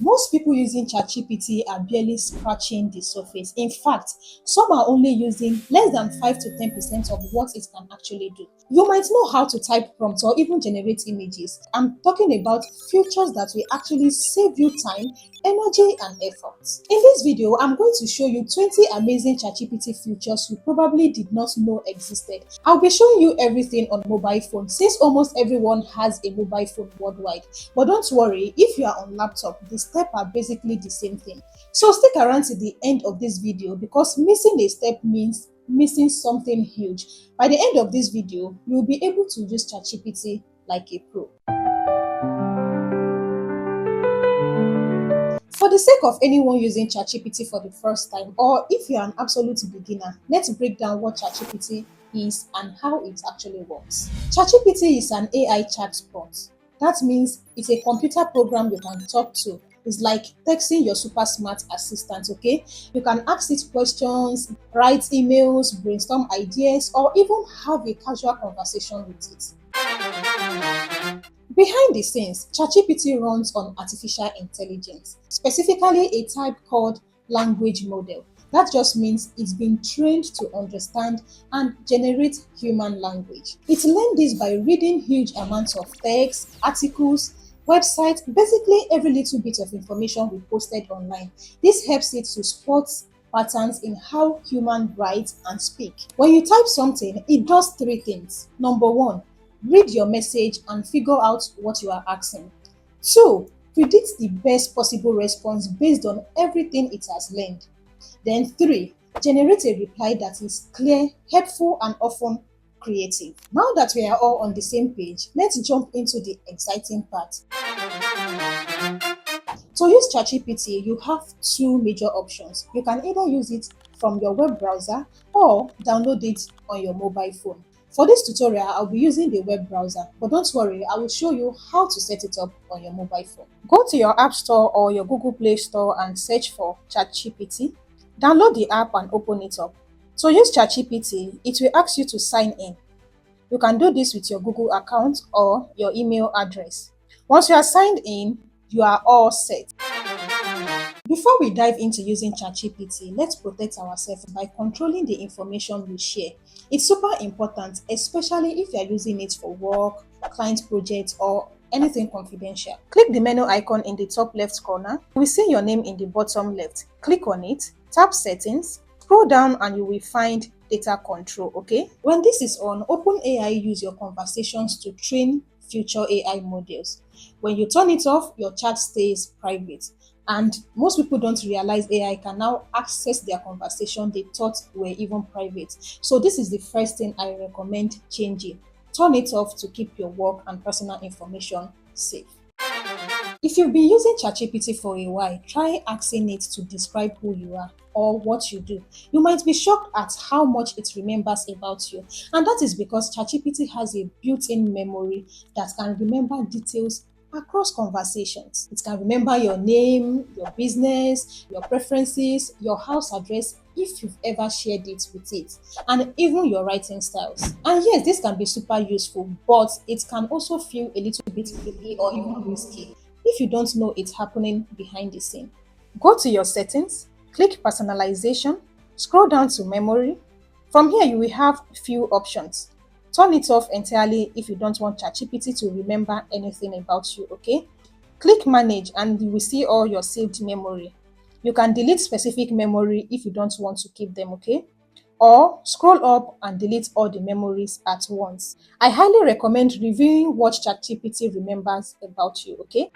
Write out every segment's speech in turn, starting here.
Most people using ChatGPT are barely scratching the surface. In fact, some are only using less than 5 to 10% of what it can actually do. You might know how to type prompts or even generate images. I'm talking about features that will actually save you time, energy, and effort. In this video, I'm going to show you 20 amazing ChatGPT features you probably did not know existed. I'll be showing you everything on mobile phone since almost everyone has a mobile phone worldwide. But don't worry, if you are on laptop, the steps are basically the same thing. So stick around to the end of this video because missing a step means missing something huge. By the end of this video, you'll be able to use ChatGPT like a pro. For the sake of anyone using ChatGPT for the first time, or if you're an absolute beginner, let's break down what ChatGPT is and how it actually works. ChatGPT is an AI chatbot. That means it's a computer program you can talk to. It's like texting your super smart assistant, okay? You can ask it questions, write emails, brainstorm ideas, or even have a casual conversation with it. Behind the scenes, ChatGPT runs on artificial intelligence, specifically a type called language model. That just means it's been trained to understand and generate human language. It learned this by reading huge amounts of text, articles, websites, basically every little bit of information we posted online. This helps it to spot patterns in how humans write and speak. When you type something, it does three things. Number one, read your message and figure out what you are asking. Two, predict the best possible response based on everything it has learned. Then three, generate a reply that is clear, helpful, and often creative. Now that we are all on the same page, let's jump into the exciting part. To use ChatGPT, you have two major options. You can either use it from your web browser or download it on your mobile phone. For this tutorial, I'll be using the web browser, but don't worry, I will show you how to set it up on your mobile phone. Go to your App Store or your Google Play Store and search for ChatGPT. Download the app and open it up. To use ChatGPT, it will ask you to sign in. You can do this with your Google account or your email address. Once you are signed in, you are all set. Before we dive into using ChatGPT, let's protect ourselves by controlling the information we share. It's super important, especially if you're using it for work, client projects, or anything confidential. Click the menu icon in the top left corner. You will see your name in the bottom left. Click on it, tap Settings, scroll down and you will find Data Control, okay? When this is on, OpenAI use your conversations to train future AI models. When you turn it off, your chat stays private. And most people don't realize AI can now access their conversation they thought were even private. So this is the first thing I recommend changing. Turn it off to keep your work and personal information safe. If you've been using ChatGPT for a while, try asking it to describe who you are or what you do. You might be shocked at how much it remembers about you. And that is because ChatGPT has a built-in memory that can remember details across conversations. It can remember your name, your business, your preferences, your house address, if you've ever shared it with it, and even your writing styles. And yes, this can be super useful, but it can also feel a little bit creepy or even risky if you don't know it's happening behind the scene. Go to your settings, click personalization, scroll down to memory. From here, you will have a few options. Turn it off entirely if you don't want ChatGPT to remember anything about you, okay? Click manage and you will see all your saved memory. You can delete specific memory if you don't want to keep them, okay? Or scroll up and delete all the memories at once. I highly recommend reviewing what ChatGPT remembers about you, okay?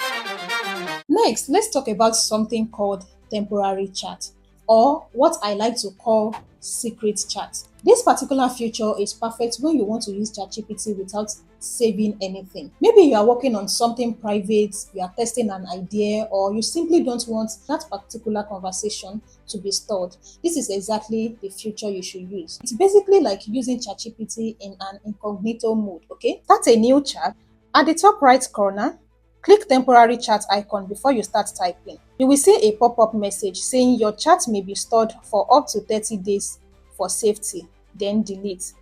Next, let's talk about something called temporary chat, or what I like to call secret chat. This particular feature is perfect when you want to use ChatGPT without saving anything. Maybe you are working on something private, you are testing an idea, or you simply don't want that particular conversation to be stored. This is exactly the feature you should use. It's basically like using ChatGPT in an incognito mode, okay? Start a new chat. At the top right corner, click temporary chat icon before you start typing. You will see a pop-up message saying your chat may be stored for up to 30 days for safety, then delete.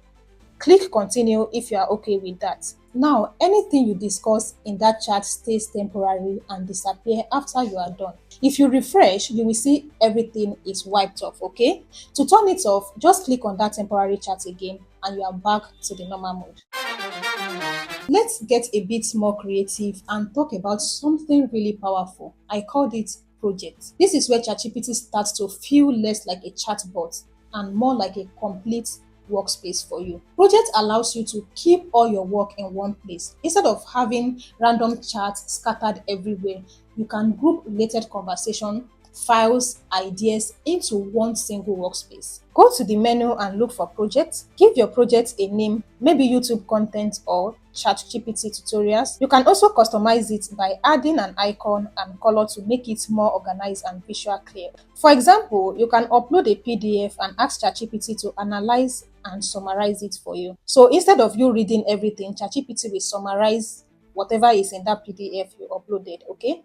Click continue if you are okay with that. Now, anything you discuss in that chat stays temporary and disappear after you are done. If you refresh, you will see everything is wiped off, okay? To turn it off, just click on that temporary chat again and you are back to the normal mode. Let's get a bit more creative and talk about something really powerful. I called it project. This is where ChatGPT starts to feel less like a chatbot and more like a complete workspace for you. Project allows you to keep all your work in one place. Instead of having random chats scattered everywhere, you can group related conversation, files, ideas into one single workspace. Go to the menu and look for projects. Give your project a name, maybe YouTube content or ChatGPT tutorials. You can also customize it by adding an icon and color to make it more organized and visual clear. For example, you can upload a PDF and ask ChatGPT to analyze and summarize it for you. So instead of you reading everything, ChatGPT will summarize whatever is in that PDF you uploaded, okay?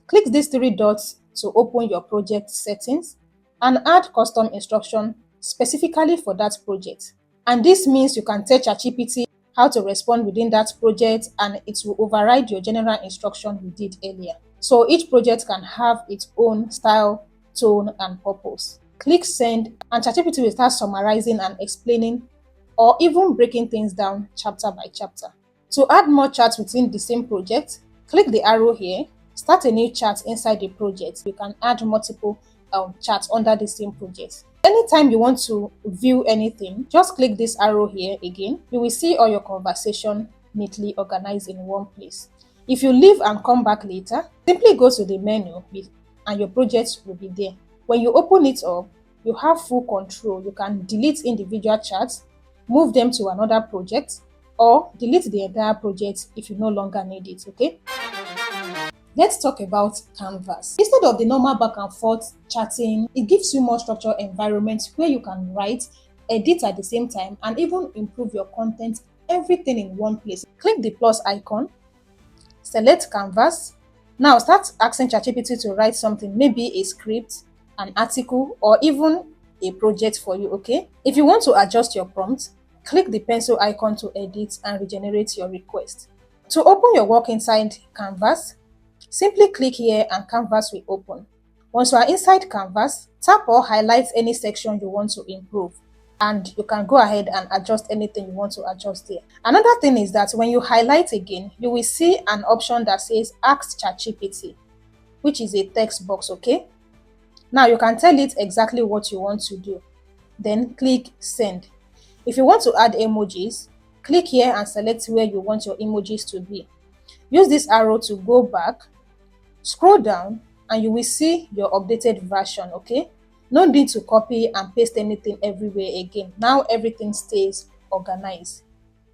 Click these three dots to open your project settings and add custom instruction specifically for that project. And this means you can tell ChatGPT how to respond within that project and it will override your general instruction you did earlier. So each project can have its own style, tone, and purpose. Click send and ChatGPT will start summarizing and explaining or even breaking things down chapter by chapter. To add more chats within the same project, click the arrow here, start a new chat inside the project. You can add multiple chats under the same project. Anytime you want to view anything, just click this arrow here again. You will see all your conversation neatly organized in one place. If you leave and come back later, simply go to the menu and your project will be there. When you open it up, you have full control. You can delete individual chats, move them to another project, or delete the entire project if you no longer need it, okay? Let's talk about Canvas. Instead of the normal back and forth chatting, it gives you more structured environment where you can write, edit at the same time, and even improve your content, everything in one place. Click the plus icon, select Canvas. Now start asking ChatGPT to write something, maybe a script, an article, or even a project for you, okay? If you want to adjust your prompt, click the pencil icon to edit and regenerate your request. To open your work inside Canvas, simply click here and Canvas will open. Once you are inside Canvas, tap or highlight any section you want to improve and you can go ahead and adjust anything you want to adjust there. Another thing is that when you highlight again, you will see an option that says Ask ChatGPT, which is a text box, okay? Now you can tell it exactly what you want to do. Then click Send. If you want to add emojis, click here and select where you want your emojis to be. Use this arrow to go back, scroll down, and you will see your updated version, okay? No need to copy and paste anything everywhere again. Now everything stays organized.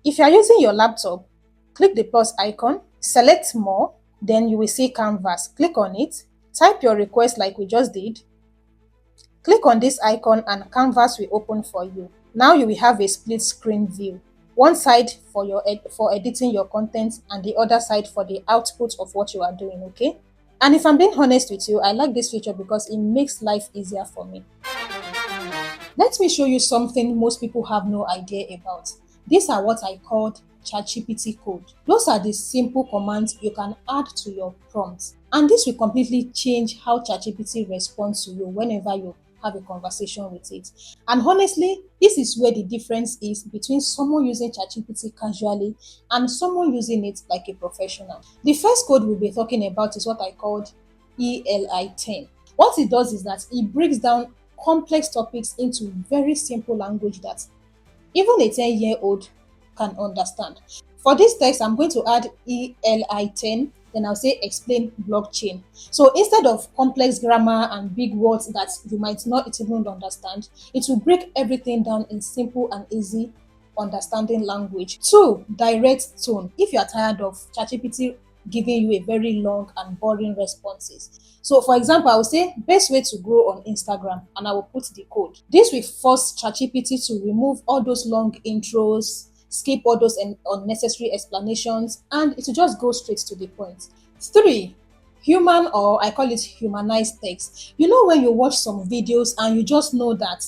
If you are using your laptop, click the plus icon, select More, then you will see Canvas. Click on it, type your request like we just did, click on this icon and Canvas will open for you. Now you will have a split screen view. One side for for editing your content and the other side for the output of what you are doing, okay? And if I'm being honest with you, I like this feature because it makes life easier for me. Let me show you something most people have no idea about. These are what I called ChatGPT code. Those are the simple commands you can add to your prompts. And this will completely change how ChatGPT responds to you whenever you have a conversation with it. And honestly, this is where the difference is between someone using ChatGPT casually and someone using it like a professional. The first code we'll be talking about is what I called ELI10. What it does is that it breaks down complex topics into very simple language that even a 10-year-old can understand. For this text, I'm going to add ELI10, then I'll say explain blockchain. So instead of complex grammar and big words that you might not even understand, it will break everything down in simple and easy understanding language. Two, direct tone. If you are tired of ChatGPT giving you a very long and boring responses. So for example, I will say best way to grow on Instagram and I will put the code. This will force ChatGPT to remove all those long intros, skip all those unnecessary explanations, and it will just go straight to the point. Three, human or I call it humanized text. You know when you watch some videos and you just know that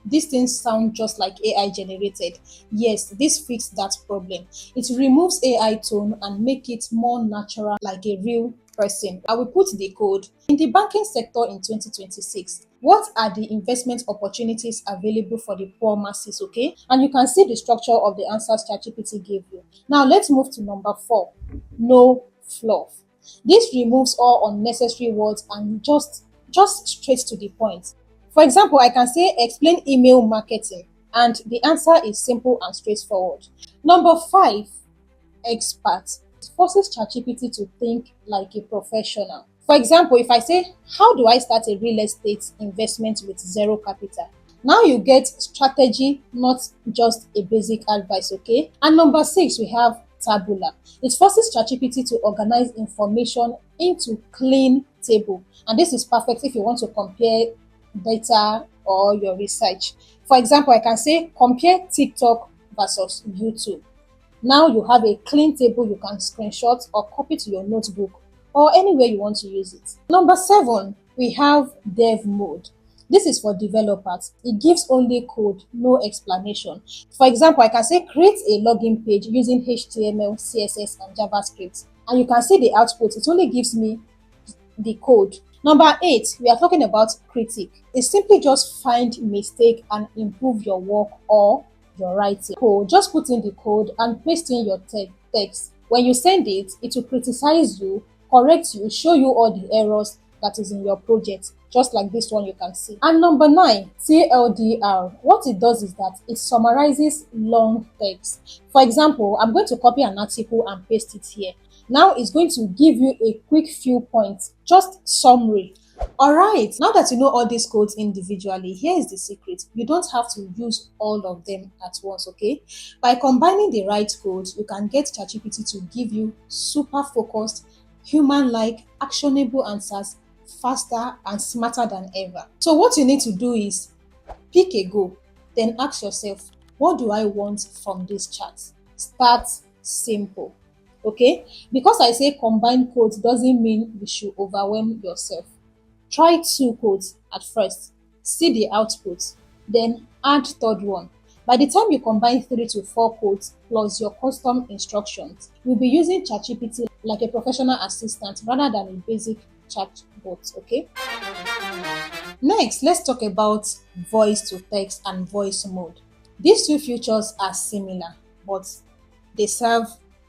these things sound just like AI generated. Yes, this fixes that problem. It removes AI tone and make it more natural like a real person. I will put the code. In the banking sector in 2026, what are the investment opportunities available for the poor masses? Okay, and you can see the structure of the answers ChatGPT gave you. Now let's move to number 4. No fluff. This removes all unnecessary words and just straight to the point. For example, I can say explain email marketing, and the answer is simple and straightforward. Number 5, expert. It forces ChatGPT to think like a professional. For example, if I say, how do I start a real estate investment with zero capital? Now you get strategy, not just a basic advice, okay? And number 6, we have tabular. It forces ChatGPT to organize information into clean table. And this is perfect if you want to compare data or your research. For example, I can say compare TikTok versus YouTube. Now you have a clean table you can screenshot or copy to your notebook or anywhere you want to use it. Number 7, we have dev mode. This is for developers. It gives only code, no explanation. For example, I can say create a login page using HTML, CSS, and JavaScript. And you can see the output. It only gives me the code. Number 8, we are talking about critic. It's simply just find mistake and improve your work or your writing. So just put in the code and paste in your text. When you send it, it will criticize you, correct you, show you all the errors that is in your project, just like this one you can see. And number 9, TLDR. What it does is that it summarizes long text. For example, I'm going to copy an article and paste it here. Now it's going to give you a quick few points, just summary. All right, now that you know all these codes individually, here is the secret. You don't have to use all of them at once, okay? By combining the right codes, you can get ChatGPT to give you super focused, human-like, actionable answers faster and smarter than ever. So what you need to do is pick a goal, then ask yourself, what do I want from this chat? Start simple. Okay, because I say combine codes doesn't mean you should overwhelm yourself. Try 2 codes at first, see the output, then add third one. By the time you combine 3 to 4 codes plus your custom instructions, you'll be using ChatGPT like a professional assistant rather than a basic chatbot. Okay. Next, let's talk about voice to text and voice mode. These two features are similar, but they serve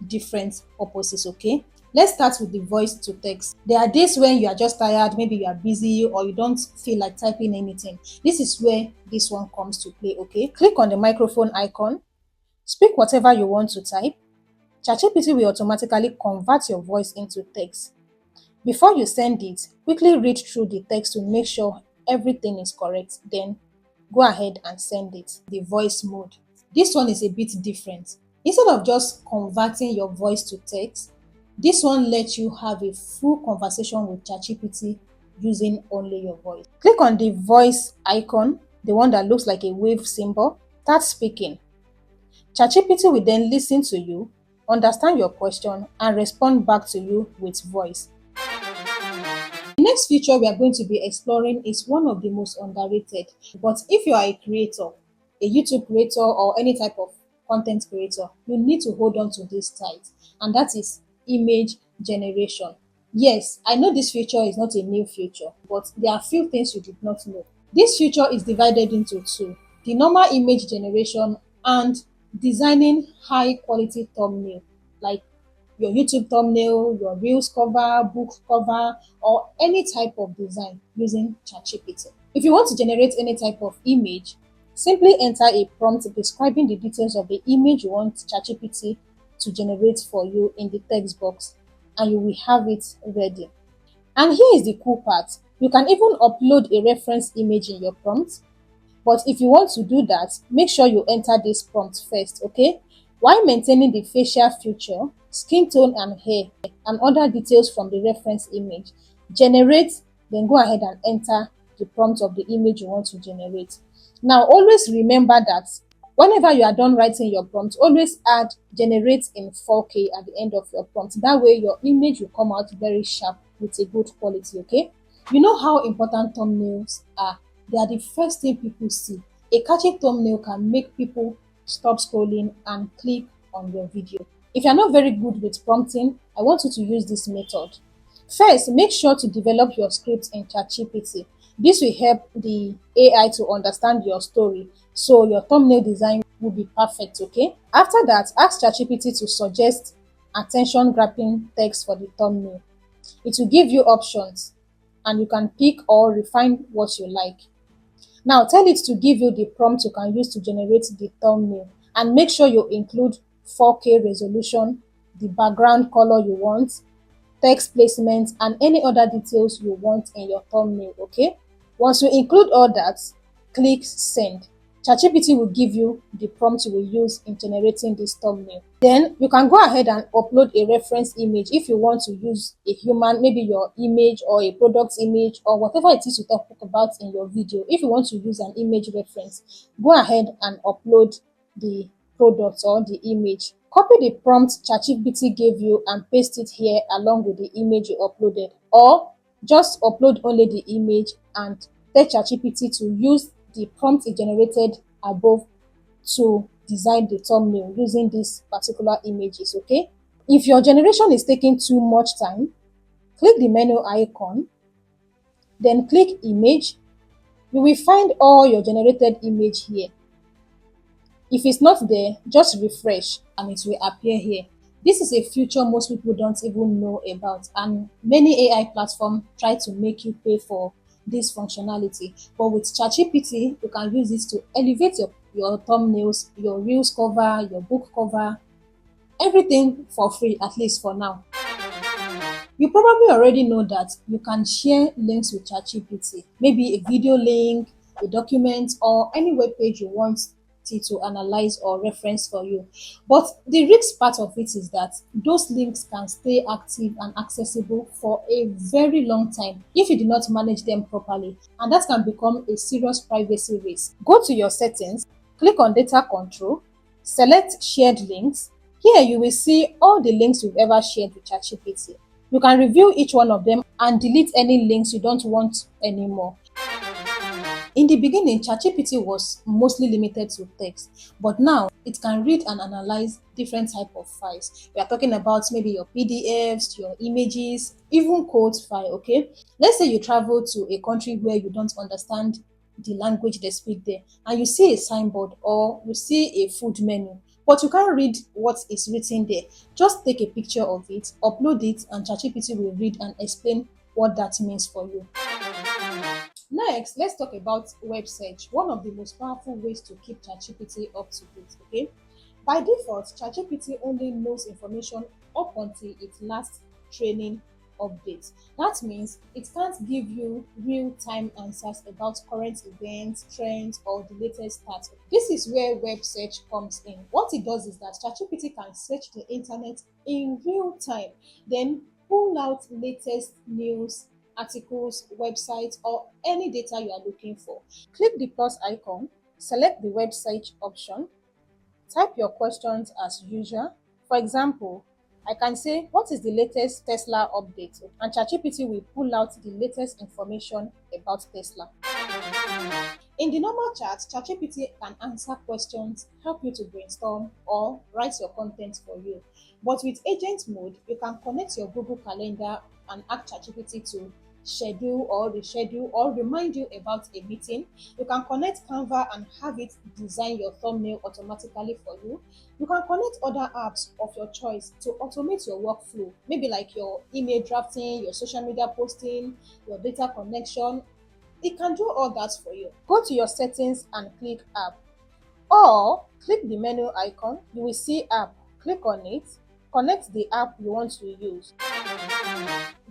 different purposes, okay? Let's start with the voice to text. There are days when you are just tired, maybe you are busy or you don't feel like typing anything. This is where this one comes to play, okay? Click on the microphone icon, speak whatever you want to type. ChatGPT will automatically convert your voice into text. Before you send it, quickly read through the text to make sure everything is correct. Then go ahead and send it. The voice mode. This one is a bit different. Instead of just converting your voice to text, this one lets you have a full conversation with ChatGPT using only your voice. Click on the voice icon, the one that looks like a wave symbol. Start speaking. ChatGPT will then listen to you, understand your question, and respond back to you with voice. The next feature we are going to be exploring is one of the most underrated. But if you are a creator, a YouTube creator, or any type of content creator, you need to hold on to this tight, and that is image generation. Yes, I know this feature is not a new feature, but there are few things you did not know. This feature is divided into 2: the normal image generation and designing high quality thumbnail, like your YouTube thumbnail, your Reels cover, book cover, or any type of design using ChatGPT. If you want to generate any type of image, simply enter a prompt describing the details of the image you want ChatGPT to generate for you in the text box, and you will have it ready. And here is the cool part. You can even upload a reference image in your prompt. But if you want to do that, make sure you enter this prompt first, okay? While maintaining the facial feature, skin tone and hair, and other details from the reference image. Generate, then go ahead and enter the prompt of the image you want to generate. Now, always remember that whenever you are done writing your prompt, always add generate in 4K at the end of your prompt. That way, your image will come out very sharp with a good quality, okay? You know how important thumbnails are. They are the first thing people see. A catchy thumbnail can make people stop scrolling and click on your video. If you're not very good with prompting, I want you to use this method. First, make sure to develop your script in ChatGPT. This will help the AI to understand your story, so your thumbnail design will be perfect, okay? After that, ask ChatGPT to suggest attention grabbing text for the thumbnail. It will give you options and you can pick or refine what you like. Now tell it to give you the prompt you can use to generate the thumbnail, and make sure you include 4K resolution, the background color you want, text placement, and any other details you want in your thumbnail, okay? Once you include all that, click send. ChatGPT will give you the prompt you will use in generating this thumbnail. Then you can go ahead and upload a reference image if you want to use a human, maybe your image or a product image or whatever it is you talk about in your video. If you want to use an image reference, go ahead and upload the product or the image. Copy the prompt ChatGPT gave you and paste it here along with the image you uploaded, or just upload only the image and tell ChatGPT to use the prompt it generated above to design the thumbnail using these particular images, okay? If your generation is taking too much time, click the menu icon, then click image. You will find all your generated image here. If it's not there, just refresh and it will appear here. This is a feature most people don't even know about, and many AI platforms try to make you pay for this functionality. But with ChatGPT, you can use this to elevate your thumbnails, your reels cover, your book cover, everything for free, at least for now. You probably already know that you can share links with ChatGPT, maybe a video link, a document, or any web page you want it to analyze or reference for you. But the risk part of it is that those links can stay active and accessible for a very long time if you do not manage them properly, and that can become a serious privacy risk. Go to your settings, click on data control, select shared links. Here you will see all the links you've ever shared with ChatGPT. You can review each one of them and delete any links you don't want anymore. In the beginning, ChatGPT was mostly limited to text, but now it can read and analyze different type of files. We are talking about maybe your PDFs, your images, even code file, okay? Let's say you travel to a country where you don't understand the language they speak there, and you see a signboard or you see a food menu, but you can't read what is written there. Just take a picture of it, upload it, and ChatGPT will read and explain what that means for you. Next, let's talk about web search, one of the most powerful ways to keep ChatGPT up to date, okay? By default, ChatGPT only knows information up until its last training update. That means it can't give you real-time answers about current events, trends, or the latest stats. This is where web search comes in. What it does is that ChatGPT can search the internet in real time, then pull out latest news, articles, websites, or any data you are looking for. Click the plus icon, select the web search option, type your questions as usual. For example, I can say, what is the latest Tesla update? And ChatGPT will pull out the latest information about Tesla. In the normal chat, ChatGPT can answer questions, help you to brainstorm, or write your content for you. But with agent mode, you can connect your Google Calendar and ask ChatGPT to schedule or reschedule or remind you about a meeting. You can connect Canva and have it design your thumbnail automatically for you. You can connect other apps of your choice to automate your workflow, maybe like your email drafting, your social media posting, your data connection. It can do all that for you. Go to your settings and click app, or click the menu icon. You will see app. Click on it. Connect the app you want to use.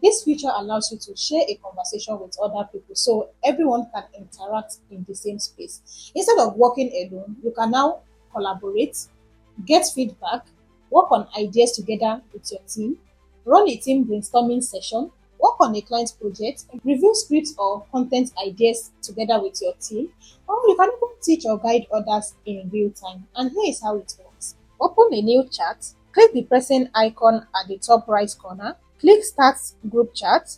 This feature allows you to share a conversation with other people so everyone can interact in the same space. Instead of working alone, you can now collaborate, get feedback, work on ideas together with your team, run a team brainstorming session, work on a client project, review scripts or content ideas together with your team, or you can even teach or guide others in real time. And here is how it works. Open a new chat, click the person icon at the top right corner, click Start Group Chat,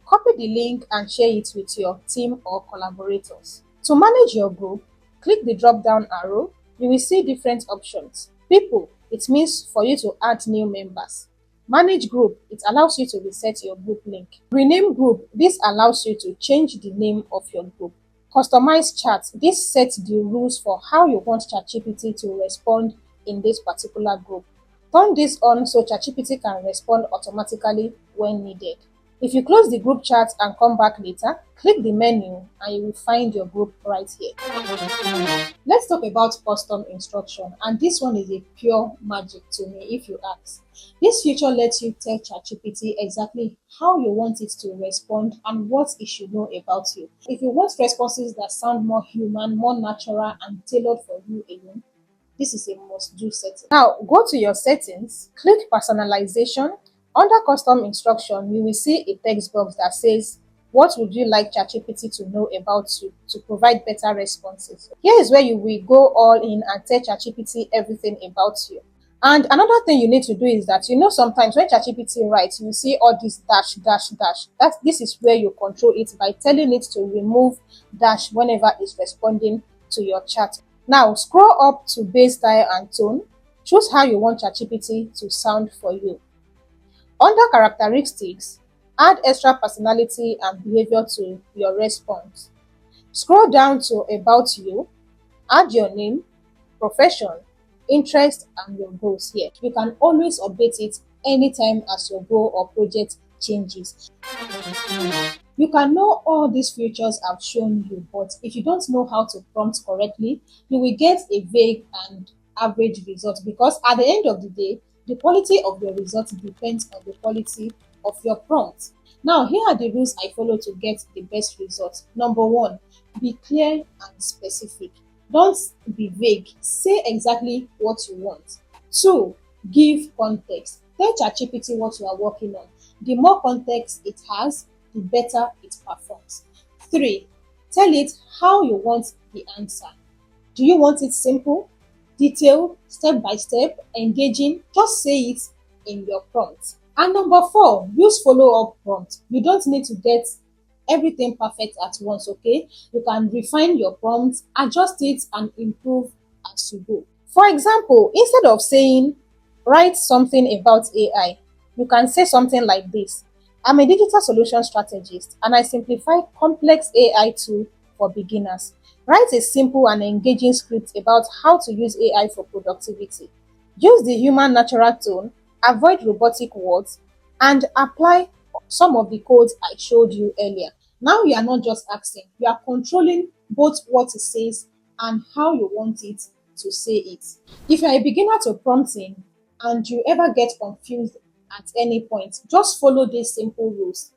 copy the link and share it with your team or collaborators. To manage your group, Click the drop down arrow. You will see different options. People, it means for you to add new members. Manage group, it allows you to reset your group link. Rename group, this allows you to change the name of your group. Customize chat, this sets the rules for how you want ChatGPT to respond in this particular group. Turn this on so ChatGPT can respond automatically when needed. If you close the group chat and come back later, click the menu and you will find your group right here. Let's talk about custom instruction, and this one is a pure magic to me if you ask. This feature lets you tell ChatGPT exactly how you want it to respond and what it should know about you. If you want responses that sound more human, more natural, and tailored for you alone, this is a must-do setting. Now, go to your settings, click personalization. Under custom instruction, you will see a text box that says, what would you like ChatGPT to know about you to provide better responses? Here is where you will go all in and tell ChatGPT everything about you. And another thing you need to do is that, sometimes when ChatGPT writes, you see all this dash, dash, dash. This is where you control it by telling it to remove dash whenever it's responding to your chat. Now, scroll up to base style and tone. Choose how you want ChatGPT to sound for you. Under characteristics, add extra personality and behavior to your response. Scroll down to about you, add your name, profession, interest, and your goals here. You can always update it anytime as your goal or project changes. You can know all these features I've shown you, but if you don't know how to prompt correctly, you will get a vague and average result, because at the end of the day, the quality of your result depends on the quality of your prompt. Now, here are the rules I follow to get the best results. Number one, be clear and specific. Don't be vague. Say exactly what you want. Two, give context. Tell ChatGPT what you are working on. The more context it has, the better it performs. Three, tell it how you want the answer. Do you want it simple, detailed, step by step, engaging? Just say it in your prompt. And number four, use follow up prompt. You don't need to get everything perfect at once, okay? You can refine your prompt, adjust it, and improve as you go. For example, instead of saying, write something about AI, you can say something like this. I'm a digital solution strategist and I simplify complex AI tool for beginners. Write a simple and engaging script about how to use AI for productivity. Use the human natural tone, avoid robotic words, and apply some of the codes I showed you earlier. Now you are not just asking, you are controlling both what it says and how you want it to say it. If you are a beginner to prompting and you ever get confused at any point, just follow these simple rules.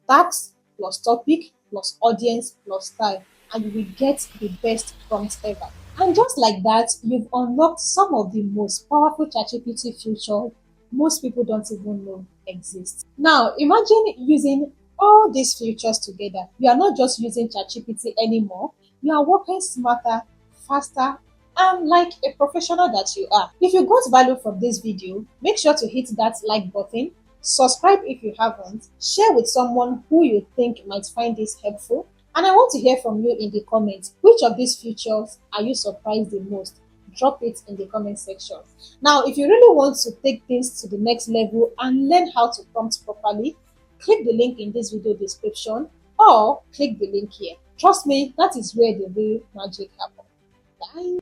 Tags plus topic plus audience plus style, and you will get the best prompt ever. And just like that, you've unlocked some of the most powerful ChatGPT features most people don't even know exist. Now, imagine using all these features together. You are not just using ChatGPT anymore, you are working smarter, faster, and like a professional that you are. If you got value from this video, make sure to hit that like button, subscribe if you haven't, share with someone who you think might find this helpful, and I want to hear from you in the comments. Which of these features are you surprised the most? Drop it in the comment section. Now, if you really want to take things to the next level and learn how to prompt properly, click the link in this video description or click the link here. Trust me, that is where the real magic happens. Bye.